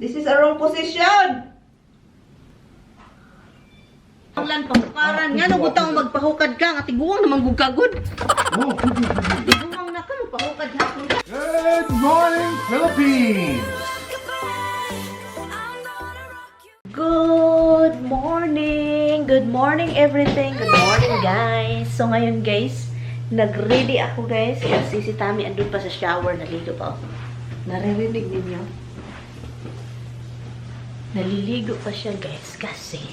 This is a wrong position. Ang lan pahukaran. Nga, nabutang magpahukad ka. Nga, tiguang naman gugkagod. Oh, Tiguang na ka, magpahukad hapon ka. good morning, Philippines! Good morning! Good morning everything! Good morning guys! So ngayon guys, nag-ready ako guys. Kasi si Tami andun pa sa shower, naligo pa ako. Naririnig ninyo? Naliligo pa siya guys kasi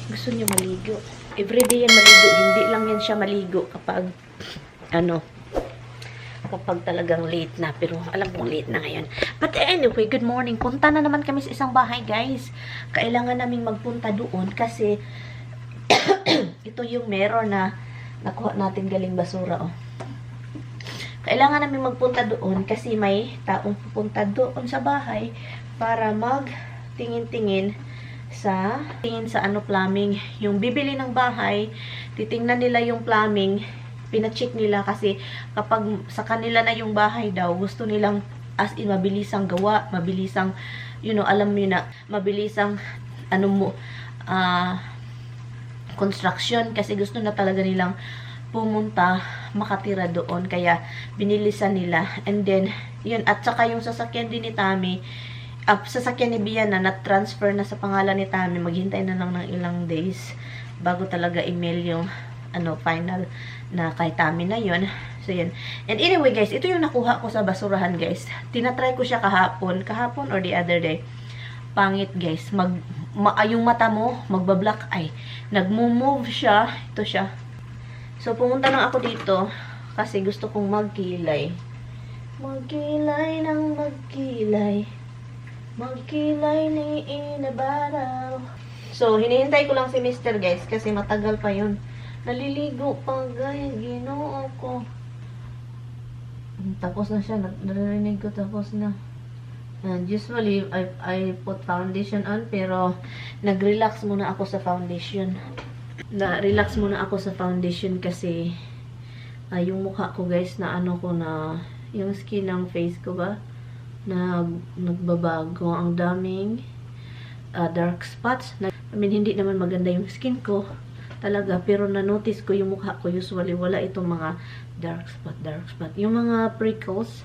gusto niya maligo. Everyday yan maligo. Hindi lang yan siya maligo kapag kapag talagang late na. Pero alam kong late na ngayon. But anyway, good morning. Punta na naman kami sa isang bahay, guys. Kailangan naming magpunta doon kasi ito yung mirror na nakuha natin galing basura, oh. Kailangan naming magpunta doon kasi may taong pupunta doon sa bahay para magtingin-tingin sa plumbing. Yung bibili ng bahay, titingnan nila yung plumbing, pina-check nila kasi kapag sa kanila na yung bahay daw, gusto nilang as in mabilisang gawa, mabilisang, alam mo yun na, mabilisang construction kasi gusto na talaga nilang pumunta, makatira doon, kaya binilisan nila. And then, yun, at saka yung sasakyan din ni Tami, sasakyan ni Bian na na-transfer na sa pangalan ni Tami, maghintay na lang ng ilang days bago talaga email yung final na kay Tami na yun. So yun. And anyway guys, ito yung nakuha ko sa basurahan guys. Tinatry ko siya kahapon or the other day. Pangit guys. Yung mata mo magbablock eye. Nagmo-move siya. Ito siya. So pumunta lang ako dito kasi gusto kong magkilay. Magkilay ng magkilay. Magkilay ni inabaraw. So, hinihintay ko lang si Mr. guys kasi matagal pa yun. Naliligo pa guys. Ginoo ko. Tapos na siya. Narinig ko tapos na. And usually, I put foundation on pero nag-relax muna ako sa foundation. Na-relax muna ako sa foundation kasi yung mukha ko guys na yung skin ng face ko ba? Nagbabago. Ang daming dark spots. Hindi naman maganda yung skin ko talaga, pero na-notice ko yung mukha ko usually wala itong mga dark spot. Yung mga prickles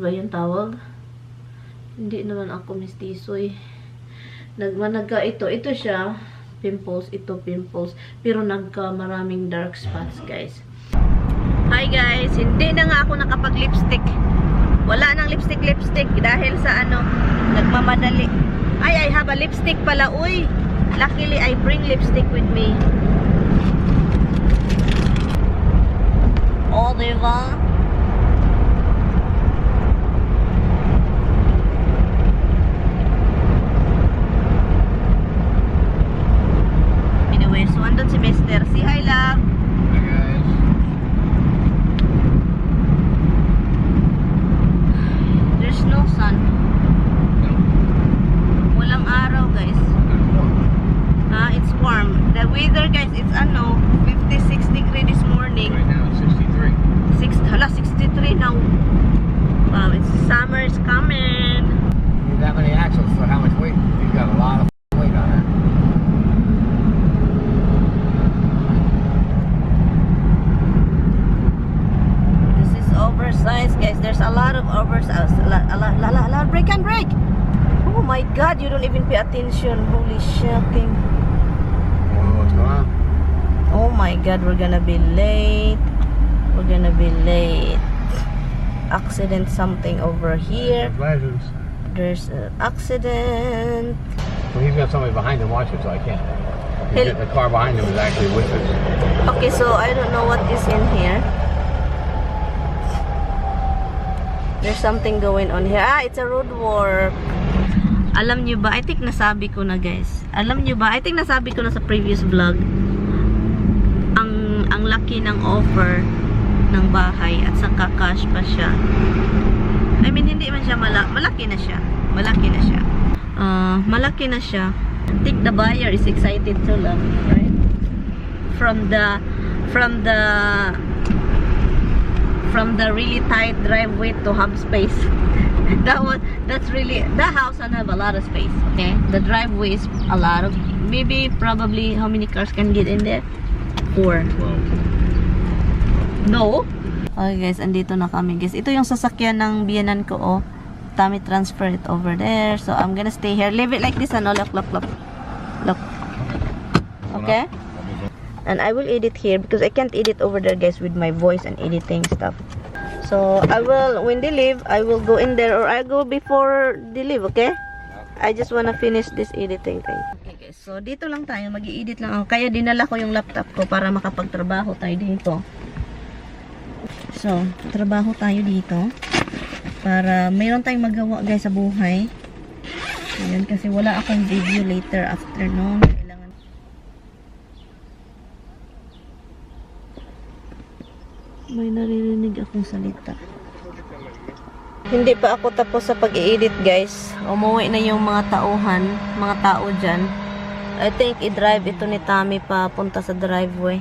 ba yung tawag? Hindi naman ako mestizo eh. Ito siya pimples, pero maraming dark spots guys. Hi guys, hindi na nga ako nakapag-lipstick. Wala nang lipstick dahil sa nagmamadali. I have a lipstick pala, uy. Luckily, I bring lipstick with me. Oh, diba? Anyway, so andun si Mr. Say hi, love. Hi, guys. There's no sun. Walang araw, guys. It's warm. The weather, guys, it's 56 degree this morning. Right now it's 63. 63 now. Wow, summer is coming. You have that many axles for how much weight? You've got a lot of weight on it. This is oversized, guys. There's a lot of oversized. A lot. Brake and brake. Oh my God, you don't even pay attention. Holy shocking. What's going on? Oh my God, we're gonna be late. Accident something over here. Legends. There's an accident. Well, he's got somebody behind him watching, so I can't. The car behind him is actually with us. Okay, so I don't know what is in here. There's something going on here. It's a road work. Alam nyo ba? I think nasabi ko na guys. Alam nyo ba? I think nasabi ko na sa previous vlog. Ang laki ng offer ng bahay at saka cash pa siya. I mean, hindi man siya malaki na siya. Malaki na siya. I think the buyer is excited too, love, right? From the really tight driveway to have space. That's really, the house and have a lot of space. Okay, the driveway is a lot of, maybe probably how many cars can get in there? 4. No. Okay guys, andito na kami guys. Ito yung sasakyan ng biyanan ko, oh. Tami transfer it over there. So I'm gonna stay here. Leave it like this, ano? Look. Okay? And I will edit here because I can't edit over there guys with my voice and editing stuff. So I will, when they leave, I will go in there or I'll go before they leave, okay? I just wanna finish this editing thing. Okay guys, so dito lang tayo, mag-i-edit lang ako. Kaya dinala ko yung laptop ko para makapagtrabaho tayo dito. So, trabaho tayo dito para mayroon tayong magawa guys sa buhay. Ayan, kasi wala akong video later after noon. May naririnig akong salita. Hindi pa ako tapos sa pag-i-edit guys. Umuwi na yung mga tao dyan. I think i-drive ito ni Tommy pa punta sa driveway.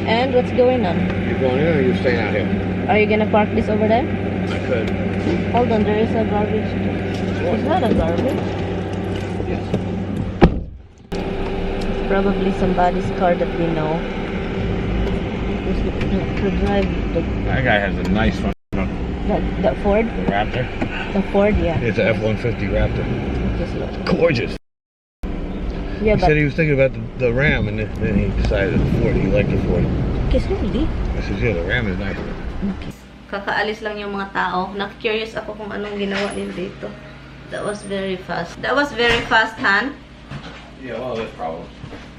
And what's going on? You going in or you staying out here? Are you gonna park this over there? I could. Hold on, there is a garbage. Is that a garbage? Yes. It's probably somebody's car that we know. To drive That guy has a nice one. the Ford? The Raptor. The Ford, yeah. It's an F-150 Raptor. Just look. Gorgeous. Yeah, He but said he was thinking about the Ram, and then he decided the Ford. He liked the Ford. kiss really? I said, yeah, the Ram is nice. Okay. Kakaalis lang yung mga tao. Na-curious ako kung anong ginawa nila dito. That was very fast. That was very fast, Han? Yeah, well, there's problems.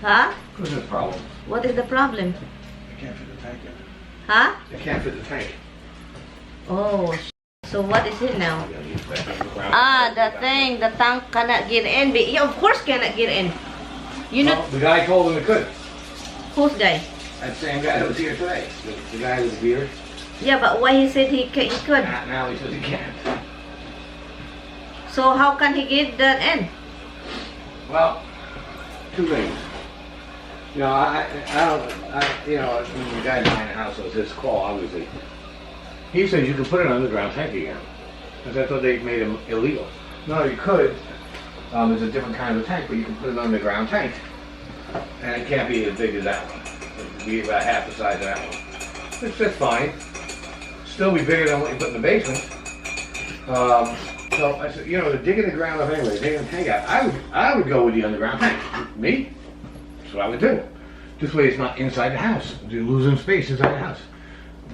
Huh? Because there's problems. What is the problem? They can't fit the tank in. Huh? They can't fit the tank. Oh, so what is it now? You gotta use that underground. Ah, the thing, the tank cannot get in. Yeah, of course cannot get in. You know, Well, the guy told him it could. whose guy? That same guy that was here today. The guy with the beard. Yeah, but why he said he could? Now he says he can't. So how can he get that in? Well, two things. You know, I you know, the guy behind the house, it was his call, obviously. He says you can put an underground tank again. Because I thought they made them illegal. No, you could. It's a different kind of tank, but you can put an underground tank. And it can't be as big as that one. It'd be about half the size of that one. Which is fine. Still be bigger than what you put in the basement. So I said, you know, digging the ground up anyway, digging the tank out, I would go with the underground tank. Me? That's what I would do. This way it's not inside the house. You're losing space inside the house.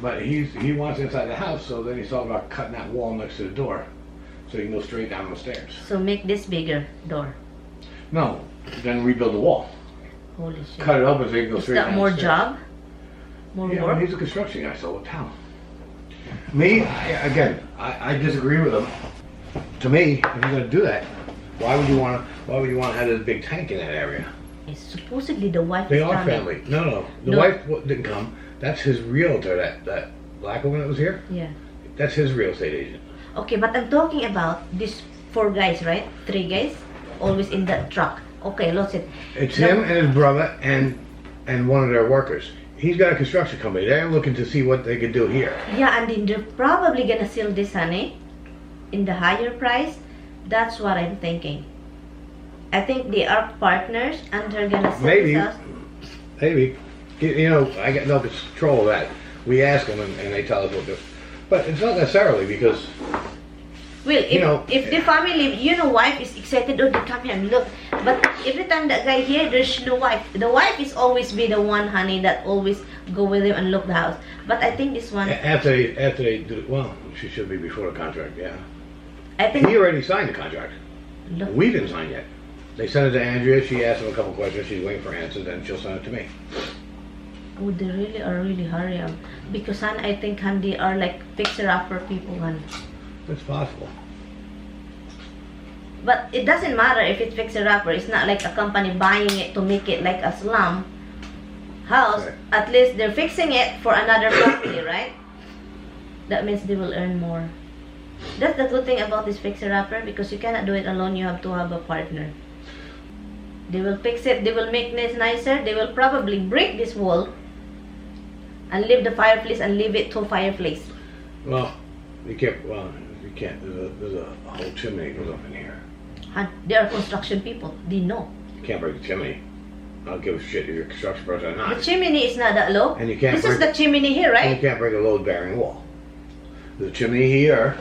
But he wants inside the house, so then he's talking about cutting that wall next to the door. So you can go straight down the stairs. So make this bigger door. No, then rebuild the wall. Holy shit. Cut it open so you can go Is straight that down more the stairs. job? More Yeah, work? well, he's a construction guy, so how? Me, I disagree with him. To me, if you're gonna do that, why would you want to have this big tank in that area? Supposedly the wife They is are coming. family. No. The No. wife didn't come. That's his realtor. That black woman that was here. Yeah. That's his real estate agent. Okay, but I'm talking about these 4 guys, right? 3 guys, always in that truck. Okay, lost it. It's No. him and his brother and one of their workers. He's got a construction company. They're looking to see what they could do here. Yeah, and then they're probably gonna sell this, honey, in the higher price. That's what I'm thinking. I think they are partners, and they're gonna sell Maybe. this house. Maybe. You know, I got no control of that. We ask them and they tell us what to do. But it's not necessarily because, Well, if, you know, if the family, you know, wife is excited, oh, they come here and look. But every time that guy here, there's no wife. The wife is always be the one, honey, that always go with him and look the house. But I think this one, after they do, well, she should be before the contract, yeah. I think, He already signed the contract. look, We didn't sign yet. They sent it to Andrea. She asked him a couple questions. She's waiting for answers, then she'll send it to me. oh, they really are really hurry up. Because, hon, I think, hon, they are like fixer-upper people, hon. It's possible. But it doesn't matter if it's fixer-upper. It's not like a company buying it to make it like a slum house. Right. At least they're fixing it for another family, right? That means they will earn more. That's the good thing about this fixer-upper, because you cannot do it alone. You have to have a partner. They will fix it. They will make this nicer. They will probably break this wall and leave the fireplace and leave it to fireplace. Well, be careful. Well, You can't. There's a whole chimney goes up in here. And they are construction people. They know. You can't break the chimney. I don't give a shit if you're a construction person or not. The chimney is not that low. And you can't This is the chimney here, And you right? can't break a load-bearing wall. There's a chimney here.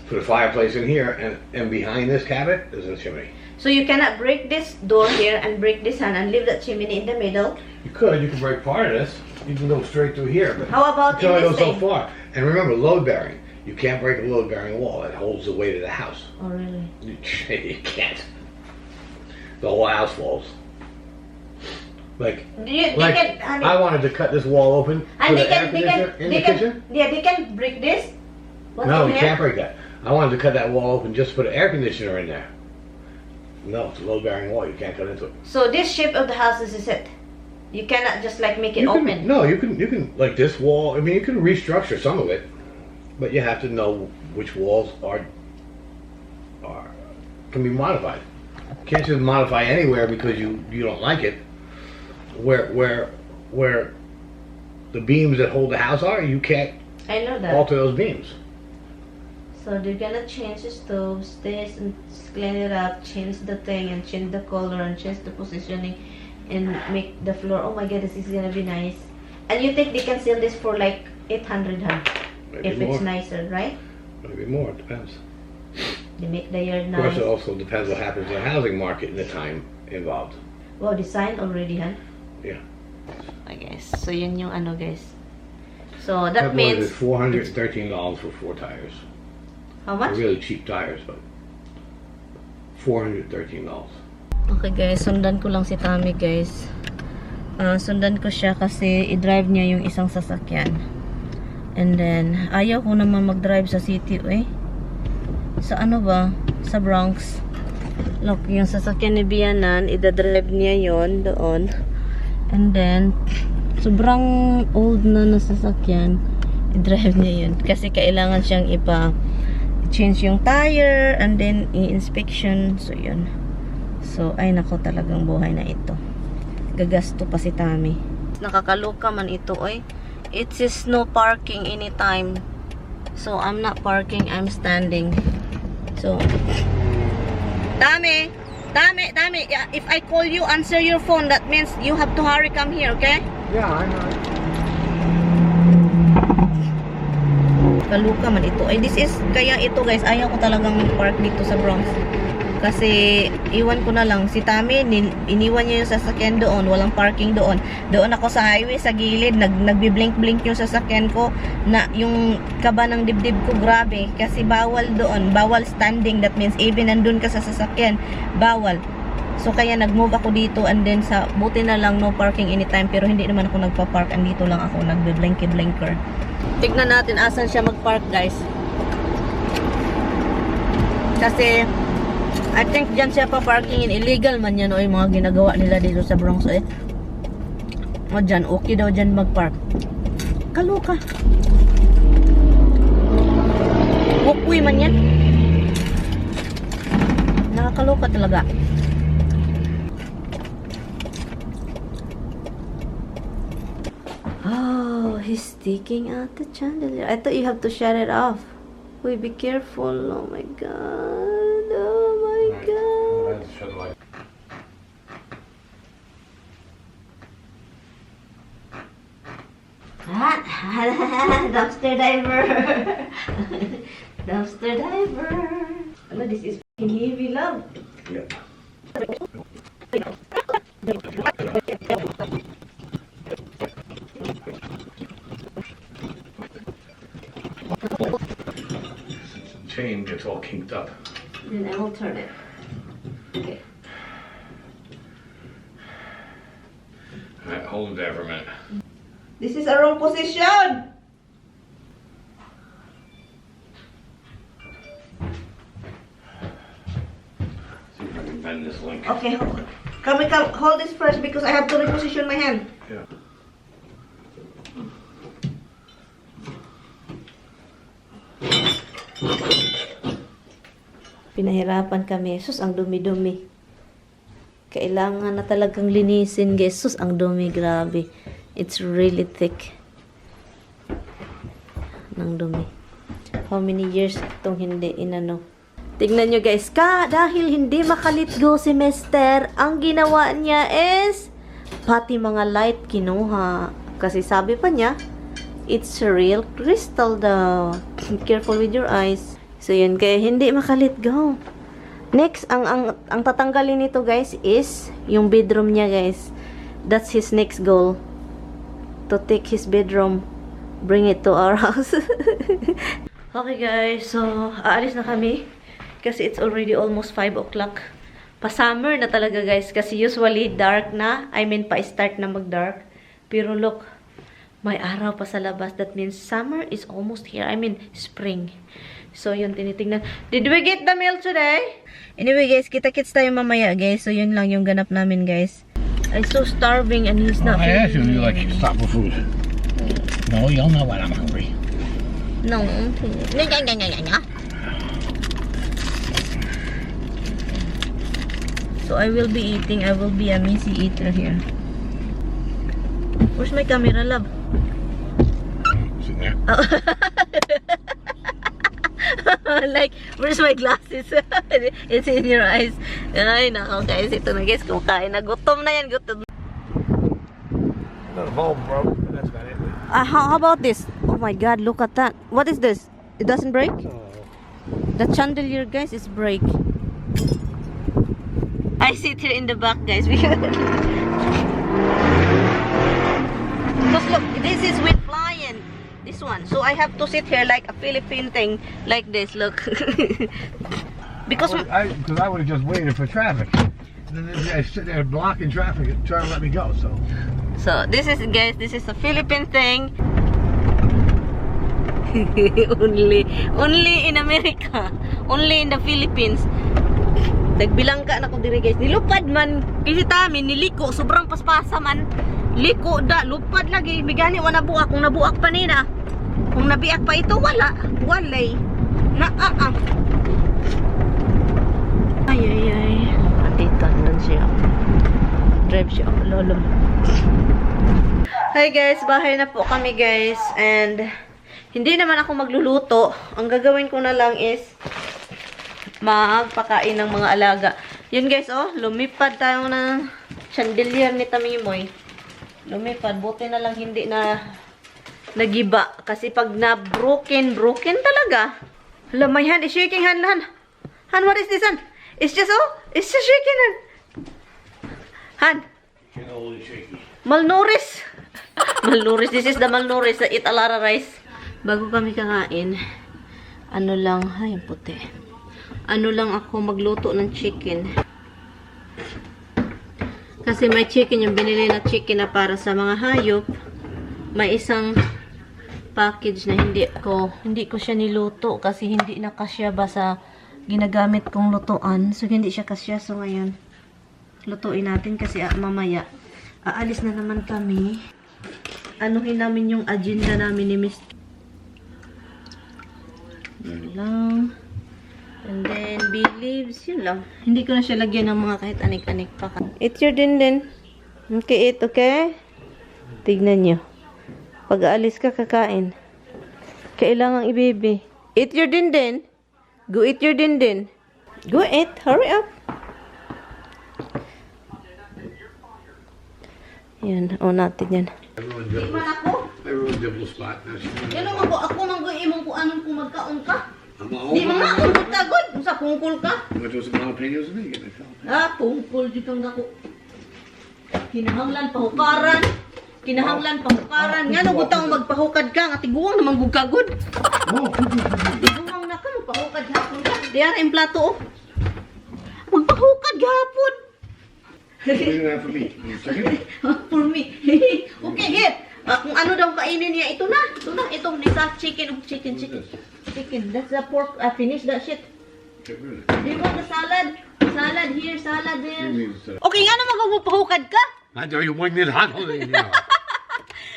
Put a fireplace in here, and behind this cabinet is a chimney. So you cannot break this door here and break this hand and leave that chimney in the middle. You can break part of this. You can go straight through here, but How about you can only in go this so thing? far. And remember, load-bearing. You can't break a load-bearing wall. It holds the weight of the house. Oh, really? You can't. The whole house falls. Like, They like can, honey, I wanted to cut this wall open and for they the air can, conditioner in the kitchen. yeah, they can break this. What's No, in you here? can't break that. I wanted to cut that wall open just to put an air conditioner in there. No, it's a load-bearing wall. You can't cut into it. So this shape of the house is it? You cannot just like make it open. No, you can like this wall. I mean, you can restructure some of it, but you have to know which walls can be modified. You can't just modify anywhere because you don't like it. Where the beams that hold the house are, you can't I know that. alter those beams. So they're gonna change the stoves, this, and clean it up, change the thing, and change the color, and change the positioning, and make the floor. Oh my god, this is gonna be nice. And you think they can sell this for like 800, huh? Maybe If more. it's nicer, right? Maybe more. It depends. They make the yard Of course, nice. it also depends what happens in the housing market and the time involved. Wow, design already, huh? Yeah. Okay, guys. So yun yung ano, guys. So that That means is $413 for 4 tires. how much? They're really cheap tires, but $413. Okay guys, sundan ko lang si Tommy guys. Sundan ko siya kasi i-drive niya yung isang sasakyan. And then, ayaw ko naman mag-drive sa city eh. Sa ano ba? Sa Bronx. Look, yung sasakyan ni Bianan, ida-drive niya yon doon. And then, sobrang old na sasakyan, i-drive niya yun. Kasi kailangan siyang change yung tire and then i-inspection. So, yun. So, ay nako talagang buhay na ito. Gagasto pa si Tommy. Nakakaloka man ito, oy. It says no parking anytime. So, I'm not parking, I'm standing. So, Tommy! Yeah, if I call you, answer your phone. That means you have to hurry come here, okay? Yeah, I know. Kaluka man ito. Ay, this is, kaya ito guys, ayaw ko talagang park dito sa Bronx. Kasi, iwan ko na lang. Si Tommy, iniwan niya yung sasakyan doon. Walang parking doon. Doon ako sa highway, sa gilid. Nagbi-blink-blink yung sasakyan ko. Na yung kaba ng dibdib ko, grabe. Kasi bawal doon. Bawal standing. That means, even nandun ka sa sasakyan, bawal. So, kaya nag-move ako dito. And then, buti na lang, no parking anytime. Pero hindi naman ako nagpa-park. Andito lang ako, nagbe-blinky-blinker. Tignan natin asan siya mag-park, guys. Kasi, I think dyan siya pa-parking. Illegal man yan, o yung mga ginagawa nila dito sa Bronx, eh. O dyan, okay daw dyan mag-park. Kaloka. Walkway man yan. Nakakaloka talaga. Oh, he's taking out the chandelier. I thought you have to shut it off. Wait, be careful. Oh my god. Oh my god. Dumpster diver. Dumpster diver. Oh, this is heavy, love. Yep. Chain gets all kinked up. Then I will turn it. Okay. Alright, hold it there for a minute. This is a wrong position. See if I can bend this link. Okay, can we hold this first because I have to reposition my hand. Yeah. Pinahirapan kami. Sus, ang dumi-dumi. Kailangan na talagang linisin, guys. Sus, ang dumi. Grabe. It's really thick. Nang dumi. how many years itong hindi inano. Tignan nyo guys, dahil hindi makalit go si Mister, ang ginawa niya is pati mga light kinuha. Kasi sabi pa niya, it's a real crystal daw. Careful with your eyes. So yun, kaya hindi makalit go. Next, ang tatanggalin nito guys is yung bedroom niya guys. That's his next goal. To take his bedroom, bring it to our house. Okay guys, so aalis na kami. Kasi it's already almost 5 o'clock. Pa-summer na talaga guys. Kasi usually dark na. I mean, pa-start na mag-dark. Pero look, may araw pa sa labas. That means summer is almost here. I mean, spring. So, yun, tinitingnan. Did we get the mail today? Anyway guys, kita-kits tayo mamaya guys. So, yun lang yung ganap namin guys. I'm so starving and he's not I asked you if you like stop for food. No, you don't know when I'm hungry. No. So I will be eating. I will be a messy eater here. Where's my camera, love? Sitting there. Oh. Like, where's my glasses? It's in your eyes. Ay, nako guys. Ito na guys. Kumakain na. Gutom na yan. Gutom. The bulb broke, but that's about it. How about this? Oh my God, look at that. What is this? It doesn't break? The chandelier, guys, is break. I sit here in the back, guys. Because look, this is with flying. This one. So I have to sit here like a Philippine thing, like this. Look. Because I would have just waited for traffic. And then I sit there blocking traffic and trying to let me go. So this is, guys, this is a Philippine thing. only in America. Only in the Philippines. Nagbilang ka na ko diri guys. Nilupad man. Kasi tami, niliko. Sobrang paspasa man. Liko da. Lupad lagi. Migani wa nabuak. Kung nabuak pa nina. Kung nabiak pa ito, wala. Walay. Ay. Atita nun siya. Drive siya. Lolo. Hi guys. Bahay na po kami guys. And hindi naman ako magluluto. Ang gagawin ko na lang is magpakain ng mga alaga. Yun guys, oh, lumipad tayo ng chandelier ni Tamimoy. Lumipad. Buti na lang hindi na nagiba. Kasi pag na broken talaga. Hala, my hand is shaking, Han. Han, what is this, Han? It's just shaking, Han. Han. Malnourished. Malnourished. This is the malnourished that eat a lot of rice. Bago kami kakain, ano lang, ay, puti. Ano lang ako magluto ng chicken. Kasi may chicken, yung binili na chicken na para sa mga hayop. May isang package na hindi ko siya niluto kasi hindi na kasya ba sa ginagamit kong lutuan. So hindi siya kasya. So ngayon, lutuin natin kasi mamaya aalis na naman kami. Anuhin namin yung agenda namin ni Miss. Yun lang. And then, bee leaves. Yun lang. Hindi ko na siya lagyan ng mga kahit anik-anik pa. Eat your din. Okay, eat, okay? Tignan nyo. Pag aalis ka, kakain. Kailangang i-baby. Eat your din. Go eat your din. Go eat. Hurry up. Yan. O natin yan. Tikman ako. Everyone dibble spot. Yan naman po. Ako mang-imong kung anong kung magkaon ka. Di mga ungkol ka, God. Sa pungkol ka. Which was some jalapenos in it. Pungkol di kang ako. Kinahanglan pahukaran. Nga nung butang magpahukad ka. Nga tiguang naman gugkagod. Tiguang na ka. Magpahukad hapon ka. Diyan ang plato. Magpahukad hapon. For me. For me. Okay, get. Kung ano daw kainin niya, ito na. Itong nisa chicken. That's the pork. Finish that shit. Do you want the salad? Salad here, salad there. Okay, nga naman kung magpahukad ka. I tell you, 1 minute hot.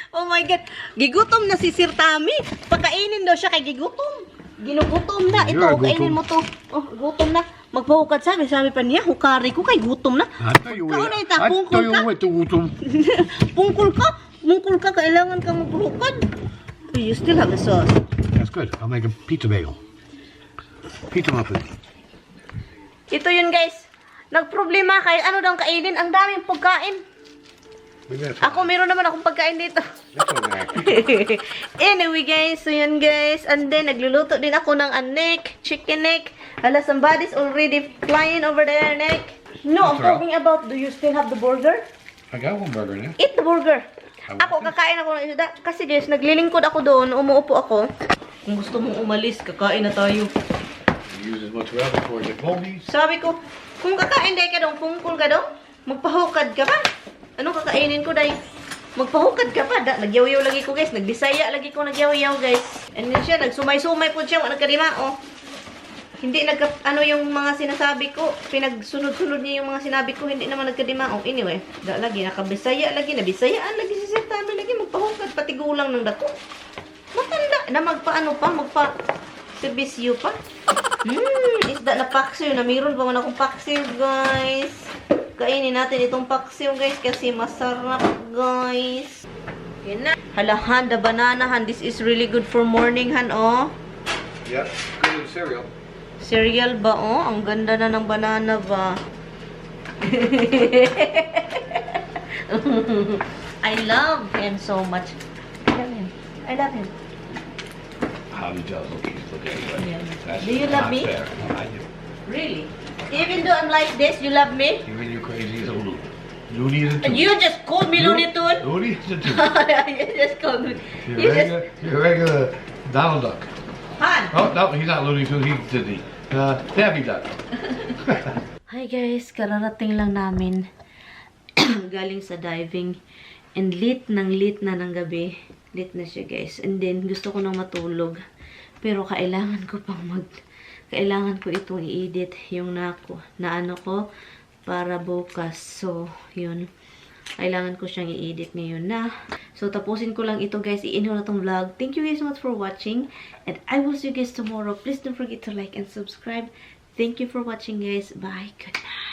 Oh my God. Gigutom na si Sir Tami. Pagkainin daw siya kay gigutom. Ginugutom na. Ito, kainin mo to. Oh, gutom na. Magpahukad sabi pa niya, hukari ko kay gutom na. Pungkol ka. Mungkol ka, kailangan ka magpahukad. You still have a sauce. That's Good. I'll make a pizza bagel. Pizza muffin. Ito yun guys. Nagproblema kay ano daw kainin. Ang daming pagkain. Ako meron naman akong pagkain dito. Anyway guys, so yun guys. And then nagluluto din ako ng neck, chicken neck. Hala, somebody's already flying over there, neck. No, I'm talking about, do you still have the burger? I got one burger now. Eat the burger. Ako, kakain ako ng isda. Kasi guys, naglilingkod ako doon. Umuupo ako. Kung gusto mong umalis, kakain na tayo. Use as much rubber before you get ponies. Sabi ko, kung kakain day ka doon, pungkol ka doon, magpahukad ka pa. Anong kakainin ko day? Magpahukad ka pa. Nagyaw-yaw lagi ko guys. Nagbisaya lagi ko nagyaw-yaw guys. And then siya, nagsumay-sumay po siya. Nagkadima, Hindi ano yung mga sinasabi ko. Pinagsunod-sunod niya yung mga sinabi ko. Hindi naman nagkadima. Anyway, lagi nakabisaya lagi. Nabisayaan lagi si Sir Tami lagi. Magpahukad. Pati gulang ng dako. Matanda na magpa-servisyo pa. Isda na paksiw. Na mayroon pa man akong paksiw, guys. Kainin natin itong paksiw, guys. Kasi masarap, guys. Yan na. Halahan, the banana, han. This is really good for morning, han, Yep, good with cereal. Cereal ba, Ang ganda na ng banana ba? I love him so much. I love him. Hobby does look at Yeah. That's Do you love not me? fair. No, I do. Really? Even though I'm like this, you love me? Even you crazy as a loony. Looney is a And toon. you just called me Looney Tune? Looney is a toon. You just called me. You're a regular Donald Duck. Han! Oh, no, he's not Looney Tune. He's Disney. Daffy Duck. Hi guys, kararating lang namin galing sa diving and late na ng gabi. Late na siya guys. And then gusto ko nang matulog. Pero kailangan ko itong i-edit yung na ano ko para bukas. So, yun. Kailangan ko siyang i-edit ngayon na. So, tapusin ko lang ito guys. I-end ko na tong vlog. Thank you guys so much for watching. And I will see you guys tomorrow. Please don't forget to like and subscribe. Thank you for watching guys. Bye. Good night.